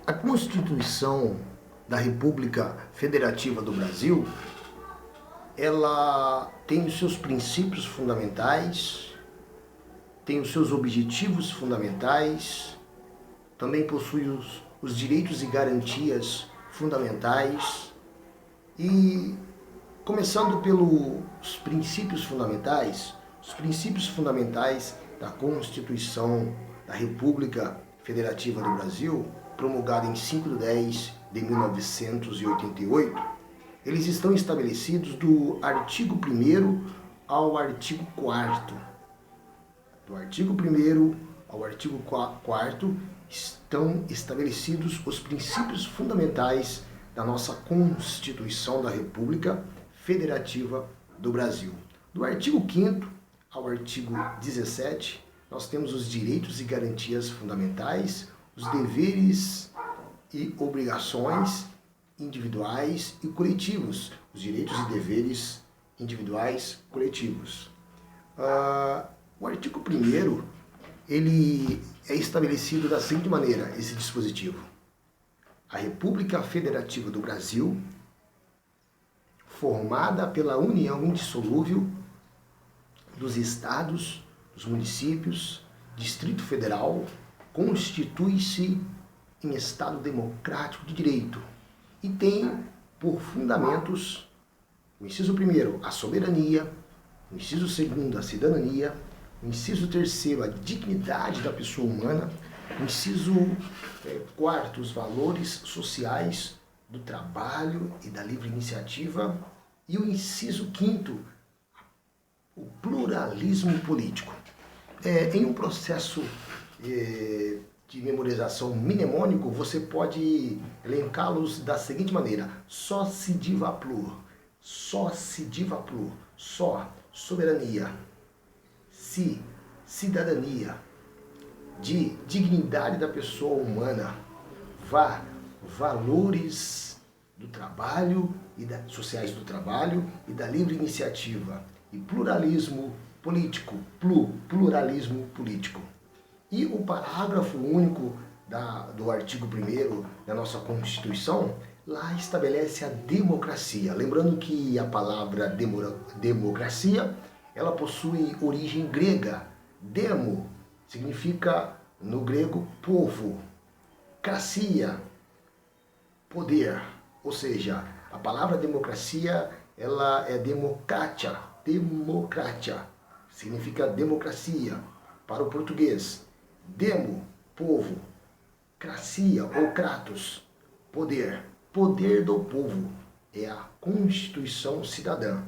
A Constituição da República Federativa do Brasil, ela tem os seus princípios fundamentais, tem os seus objetivos fundamentais, também possui os direitos e garantias fundamentais. E começando pelos princípios fundamentais, os princípios fundamentais da Constituição da República Federativa do Brasil, promulgada em 5/10/1988, eles estão estabelecidos do artigo 1º ao artigo 4º. Do artigo 1º ao artigo 4º estão estabelecidos os princípios fundamentais da nossa Constituição da República Federativa do Brasil. Do artigo 5º ao artigo 17, nós temos os direitos e garantias fundamentais, os deveres e obrigações individuais e coletivos, os direitos e deveres individuais coletivos. O artigo 1º, ele é estabelecido da seguinte maneira, esse dispositivo. A República Federativa do Brasil, formada pela união indissolúvel dos estados, dos municípios, Distrito Federal, constitui-se em Estado democrático de direito e tem por fundamentos o inciso 1º, a soberania, o inciso 2º, a cidadania, o inciso 3º, a dignidade da pessoa humana, o inciso 4º, os valores sociais do trabalho e da livre iniciativa, e o inciso 5º, o pluralismo político. Em um processo de memorização mnemônico, você pode elencá-los da seguinte maneira: sociediva plur, só, soberania, cidadania, dignidade da pessoa humana, valores do trabalho sociais do trabalho e da livre iniciativa, e pluralismo político, pluralismo político. E o parágrafo único do artigo 1º da nossa Constituição, lá estabelece a democracia. Lembrando que a palavra democracia, ela possui origem grega. Demo significa, no grego, povo. Cracia, poder. Ou seja, a palavra democracia, ela é democratia, significa democracia para o português. Demo, povo. Cracia ou kratos, poder. Poder do povo. É a Constituição Cidadã.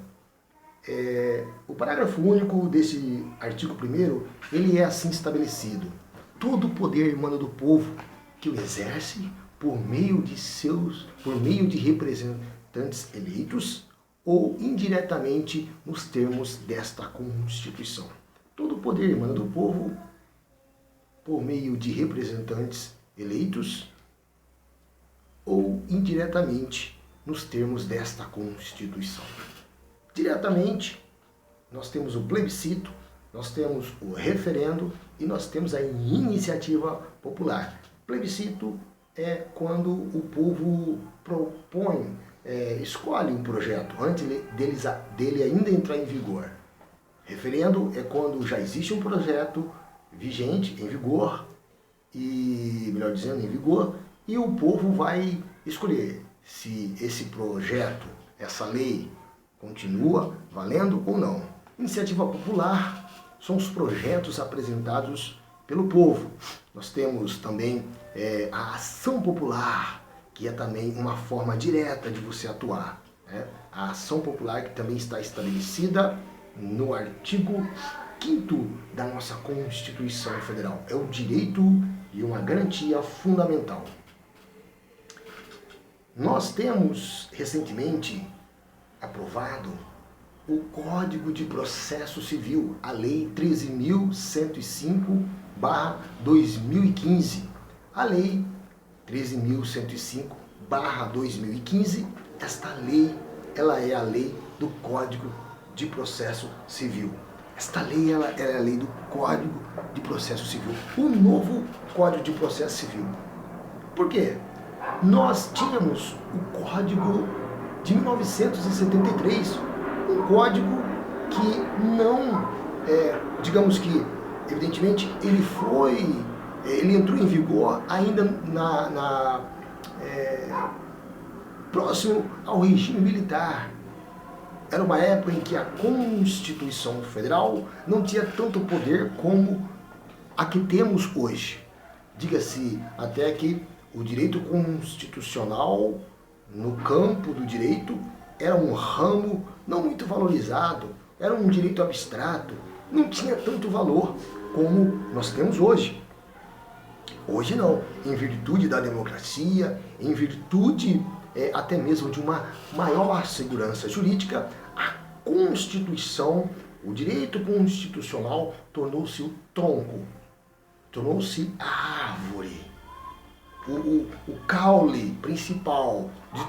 O parágrafo único desse artigo 1º, ele é assim estabelecido: todo poder emana do povo, que o exerce por meio de representantes eleitos ou indiretamente nos termos desta Constituição. Todo poder emana do povo por meio de representantes eleitos ou indiretamente nos termos desta Constituição. Diretamente, nós temos o plebiscito, nós temos o referendo e nós temos a iniciativa popular. Plebiscito é quando o povo propõe, escolhe um projeto antes dele ainda entrar em vigor. Referendo é quando já existe um projeto vigente, em vigor, e, melhor dizendo, em vigor, e o povo vai escolher se esse projeto, essa lei, continua valendo ou não. Iniciativa popular são os projetos apresentados pelo povo. Nós temos também a ação popular, que é também uma forma direta de você atuar. A ação popular, que também está estabelecida no artigo 5º da nossa Constituição Federal. É um direito e uma garantia fundamental. Nós temos recentemente aprovado o Código de Processo Civil, a Lei 13.105/2015. A Lei 13.105/2015, esta lei, ela é a lei do Código de Processo Civil. Esta lei, ela é a lei do Código de Processo Civil. O novo Código de Processo Civil Por quê? Nós tínhamos o Código de 1973, um código que não, digamos que, evidentemente, ele entrou em vigor ainda próximo ao regime militar. Era uma época em que a Constituição Federal não tinha tanto poder como a que temos hoje. Diga-se até que o direito constitucional, no campo do direito, era um ramo não muito valorizado, era um direito abstrato, não tinha tanto valor como nós temos hoje. Hoje não, em virtude da democracia, em virtude até mesmo de uma maior segurança jurídica, a Constituição, o direito constitucional tornou-se o tronco, tornou-se a árvore, o caule principal de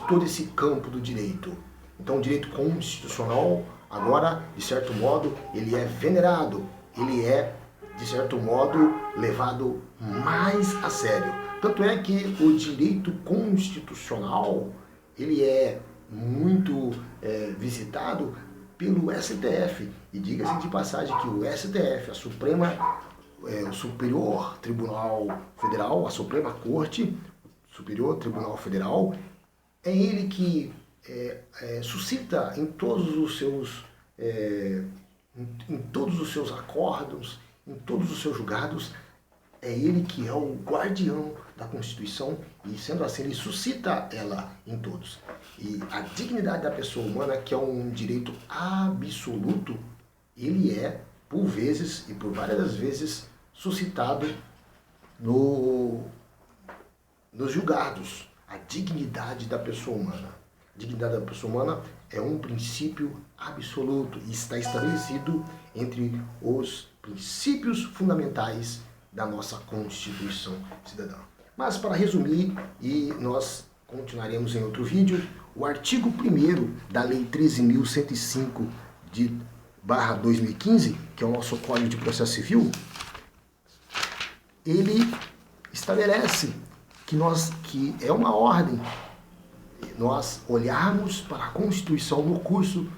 todo esse campo do direito. Então o direito constitucional agora, de certo modo, ele é venerado, ele é, de certo modo, levado mais a sério. Tanto é que o direito constitucional, ele é muito visitado pelo STF. E diga-se de passagem que o STF, o Superior Tribunal Federal, a Suprema Corte, Superior Tribunal Federal, é ele que suscita em todos os seus acordos, em todos os seus julgados, é ele que é o guardião da Constituição e, sendo assim, ele suscita ela em todos. E a dignidade da pessoa humana, que é um direito absoluto, ele é, por vezes e por várias das vezes, suscitado nos julgados. A dignidade da pessoa humana. A dignidade da pessoa humana é um princípio absoluto e está estabelecido entre os princípios fundamentais da nossa Constituição Cidadã. Mas, para resumir, e nós continuaremos em outro vídeo, o artigo 1º da Lei 13.105 de /2015, que é o nosso Código de Processo Civil, ele estabelece que é uma ordem nós olharmos para a Constituição no curso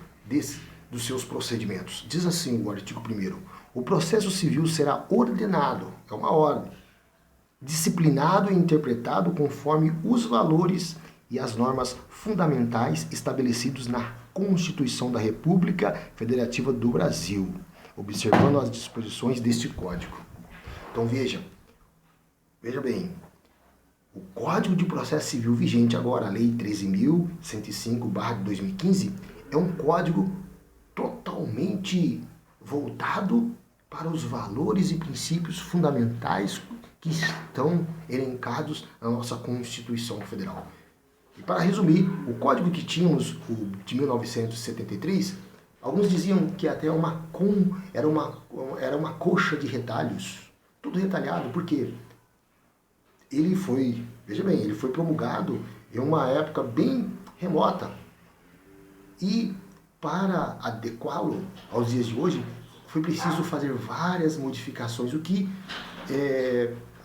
dos seus procedimentos. Diz assim o artigo 1º: o processo civil será ordenado, é uma ordem, disciplinado e interpretado conforme os valores e as normas fundamentais estabelecidos na Constituição da República Federativa do Brasil, observando as disposições deste Código. Então veja bem, o Código de Processo Civil vigente agora, a Lei 13.105/2015, é um código totalmente voltado para os valores e princípios fundamentais que estão elencados na nossa Constituição Federal. E para resumir, o código que tínhamos, o de 1973, alguns diziam que até era uma coxa de retalhos, tudo retalhado, porque ele foi, veja bem, ele foi promulgado em uma época bem remota. E para adequá-lo aos dias de hoje, foi preciso fazer várias modificações, o que,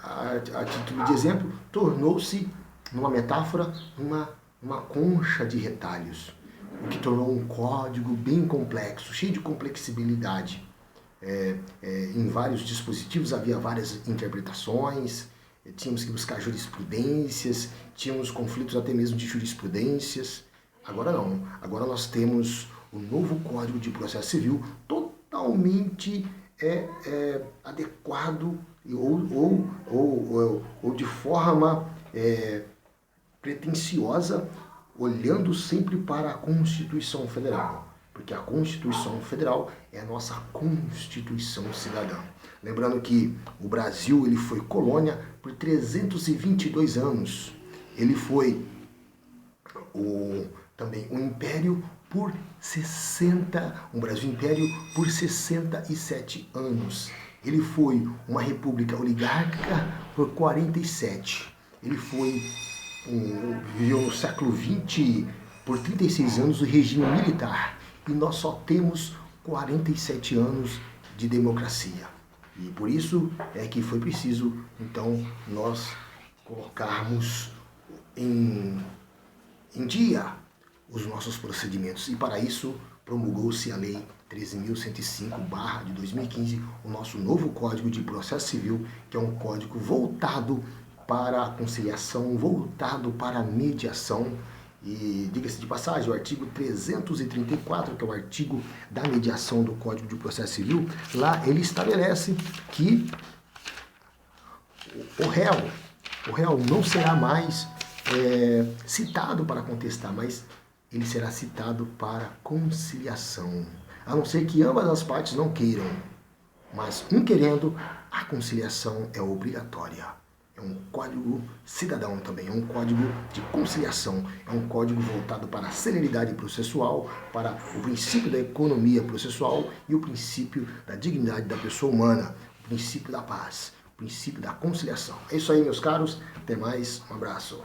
a título de exemplo, tornou-se, numa metáfora, uma concha de retalhos, o que tornou um código bem complexo, cheio de complexibilidade. Em vários dispositivos havia várias interpretações, tínhamos que buscar jurisprudências, tínhamos conflitos até mesmo de jurisprudências. Agora não, agora nós temos o novo Código de Processo Civil totalmente adequado ou de forma pretensiosa, olhando sempre para a Constituição Federal, porque a Constituição Federal é a nossa Constituição Cidadã. Lembrando que o Brasil ele foi colônia por 322 anos. Ele foi também um império por um Brasil Império por 67 anos. Ele foi uma república oligárquica por 47. Ele viveu no século XX por 36 anos o regime militar. E nós só temos 47 anos de democracia. E por isso é que foi preciso, então, nós colocarmos em dia os nossos procedimentos. E para isso promulgou-se a Lei 13.105, de 2015, o nosso novo Código de Processo Civil, que é um código voltado para a conciliação, voltado para a mediação. E diga-se de passagem, o artigo 334, que é o artigo da mediação do Código de Processo Civil, lá ele estabelece que o réu não será mais citado para contestar, mas ele será citado para conciliação. A não ser que ambas as partes não queiram, mas um querendo, a conciliação é obrigatória. É um código cidadão também, é um código de conciliação, é um código voltado para a celeridade processual, para o princípio da economia processual e o princípio da dignidade da pessoa humana, o princípio da paz, o princípio da conciliação. É isso aí, meus caros. Até mais. Um abraço.